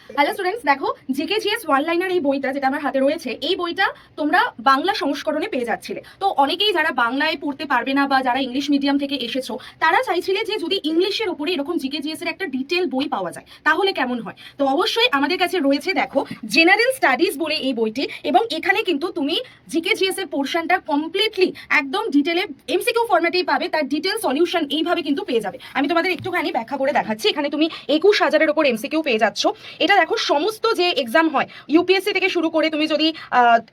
Hello students, দেখো GK GS one liner এই বইটা যেটা আমার হাতে রয়েছে, এই বইটা তোমরা বাংলা সংস্করণে পেয়ে যাচ্ছিলে। তো অনেকেই যারা বাংলায় পড়তে পারবে না বা যারা ইংলিশ মিডিয়াম থেকে এসেছো, তারা চাইছিলে যে যদি ইংলিশের উপরে এরকম জিকেজিএস এর একটা ডিটেল বই পাওয়া যায় তাহলে কেমন হয়। তো অবশ্যই আমাদের কাছে রয়েছে, দেখো, জেনারেল স্টাডিজ বলে এই বইটি, এবং এখানে কিন্তু তুমি জিকেজিএস এর পোর্শনটা কমপ্লিটলি একদম ডিটেলে এমসিকিউ ফরম্যাটেই পাবে, তার ডিটেল সলিউশন এইভাবে কিন্তু পেয়ে যাবে। আমি তোমাদের একটুখানি ব্যাখ্যা করে দেখাচ্ছি। এখানে তুমি 21,000-এর ওপর এমসিকিউ পেয়ে যাচ্ছ। এটা দেখো, সমস্ত যে এক্সাম হয় ইউপিএসসি থেকে শুরু করে তুমি যদি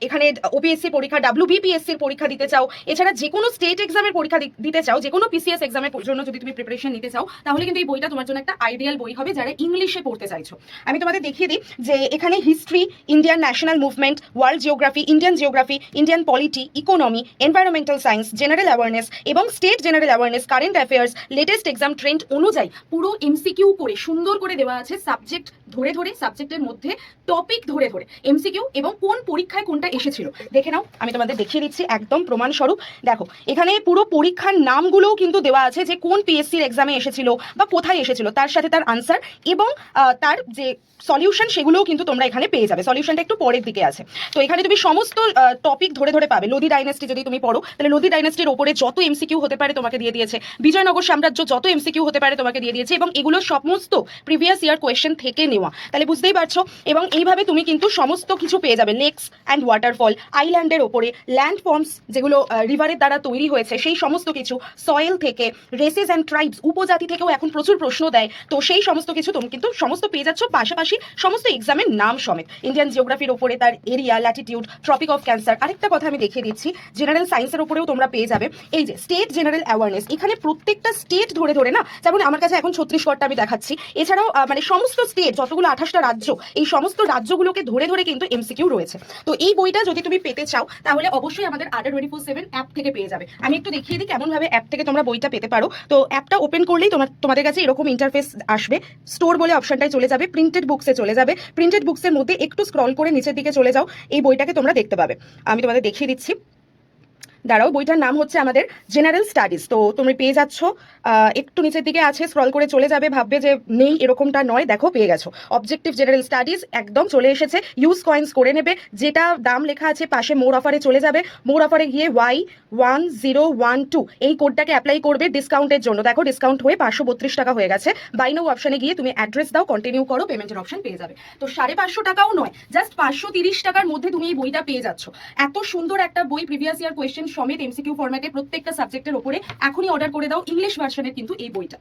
এখানে ওপিএসসি পরীক্ষা, ডাব্লিউবিপিএসসির পরীক্ষা দিতে চাও, এছাড়া যে কোনো স্টেট এক্সামের পরীক্ষা দিতে চাও, যে কোনো পিসিএস এক্সামের জন্য যদি তুমি প্রিপারেশন নিতে চাও, তাহলে কিন্তু এই বইটা তোমার জন্য একটা আইডিয়াল বই হবে যারা ইংলিশে পড়তে চাইছো। আমি তোমাদের দেখিয়ে দিই যে এখানে history, Indian national movement, world geography, Indian polity, economy, environmental science, general awareness এবং state general awareness, current affairs, latest exam trend অনুযায়ী পুরো এমসিকিউ করে সুন্দর করে দেওয়া আছে। সাবজেক্ট ধরে ধরে, সাবজেক্টের মধ্যে টপিক ধরে ধরে এমসিকিউ এবং কোন পরীক্ষায় কোনটা এসেছিল দেখে নাও। আমি তোমাদের দেখিয়ে দিচ্ছি একদম প্রমাণস্বরূপ। দেখো, এখানে পুরো পরীক্ষার নামগুলোও কিন্তু দেওয়া আছে যে কোন পিএসসির এক্সামে এসেছিল বা কোথায় এসেছিল, তার সাথে তার আনসার এবং তার যে সলিউশন সেগুলোও কিন্তু তোমরা এখানে পেয়ে যাবে। সলিউশনটা একটু পরের দিকে আছে। তো এখানে তুমি সমস্ত টপিক ধরে ধরে পাবে। লোধি ডাইনেস্টি যদি তুমি পড়ো, তাহলে লোধি ডাইনেস্টির ওপরে যত এমসিকিউ হতে পারে তোমাকে দিয়ে দিয়েছে। বিজয়নগর সাম্রাজ্য যত এমসিকিউ হতে পারে তোমাকে দিয়ে দিয়েছে, এবং এগুলো সমস্ত প্রিভিয়াস ইয়ার কোয়েশ্চেন থেকে নেওয়া। তাহলে বুঝতেই পারছো। এবং এইভাবে তুমি কিন্তু সমস্ত কিছু পেয়ে যাবে। লেকস অ্যান্ড ওয়াটারফল, আইল্যান্ডের ওপরে, ল্যান্ড ফর্মস যেগুলো রিভারের দ্বারা তৈরি হয়েছে সেই সমস্ত কিছু, সয়েল থেকে, রেসেস অ্যান্ড ট্রাইবস, উপজাতি থেকেও এখন প্রচুর প্রশ্ন দেয়, তো সেই সমস্ত কিছু তুমি কিন্তু সমস্ত পেয়ে যাচ্ছ, পাশাপাশি সমস্ত এক্সামের নাম সমেত। ইন্ডিয়ান জিওগ্রাফির ওপরে তার area, latitude, tropic of cancer. আরেকটা কথা আমি দেখিয়ে দিচ্ছি, জেনারেল সায়েন্সের উপরেও তোমরা পেয়ে যাবে এই যে স্টেট জেনারেল অ্যাওয়ারনেস। এখানে প্রত্যেকটা স্টেট ধরে ধরে, না যেমন আমার কাছে এখন ছত্তিশগড়টা আমি দেখাচ্ছি, এছাড়াও মানে সমস্ত স্টেট যতগুলো 28টা রাজ্য, এই সমস্ত রাজ্যগুলোকে ধরে ধরে কিন্তু এমসিকিউ রয়েছে। তো এই বইটা যদি তুমি পেতে চাও তাহলে অবশ্যই আমাদের ADA24/7 অ্যাপ থেকে পেয়ে যাবে। আমি একটু দেখিয়ে দিই কেমন ভাবে অ্যাপ থেকে তোমরা বইটা পেতে পারো। তো অ্যাপটা ওপেন করলেই তোমাদের কাছে এরকম ইন্টারফেস আসবে। স্টোর বলে অপশনটাই চলে যাবে, প্রিন্টেড বুকসে চলে যাবে। প্রিন্টেড বুকসের মধ্যে একটু স্ক্রল করে নিচের দিকে চলে যাও, এই বইটাকে তোমরা দেখতে পাবে। আমি তোমাদের দেখিয়ে দিচ্ছি, দাঁড়াও। বইটার নাম হচ্ছে আমাদের জেনারেল স্টাডিজ। তো তুমি পেয়ে যাচ্ছ, একটু নিচের দিকে আছে, স্ক্রল করে চলে যাবে। ভাববে যে নেই, এরকমটা নয়, দেখো পেয়ে গেছো। অবজেক্টিভ জেনারেল স্টাডিজ একদম চলে এসেছে। ইউজ কয়েন্স করে নেবে, যেটা দাম লেখা আছে পাশে মোর অফারে চলে যাবে। মোর অফারে গিয়ে Y1012 এই কোডটাকে অ্যাপ্লাই করবে ডিসকাউন্টের জন্য। দেখো ডিসকাউন্ট হয়ে 532 টাকা হয়ে গেছে। বাই নাও অপশনে গিয়ে তুমি অ্যাড্রেস দাও, কন্টিনিউ করো, পেমেন্টের অপশন পেয়ে যাবে। তো 550 টাকাও নয়, জাস্ট 530 টাকার মধ্যে তুমি এই বইটা পেয়ে যাচ্ছ। এত সুন্দর একটা বই, প্রিভিয়াস ইয়ার কোয়েশ্চেন সমেত এমসিকিউ ফরম্যাটে প্রত্যেকটা সাবজেক্টের উপরে। এখনই অর্ডার করে দাও ইংলিশ ভার্সনের কিন্তু এই বইটা।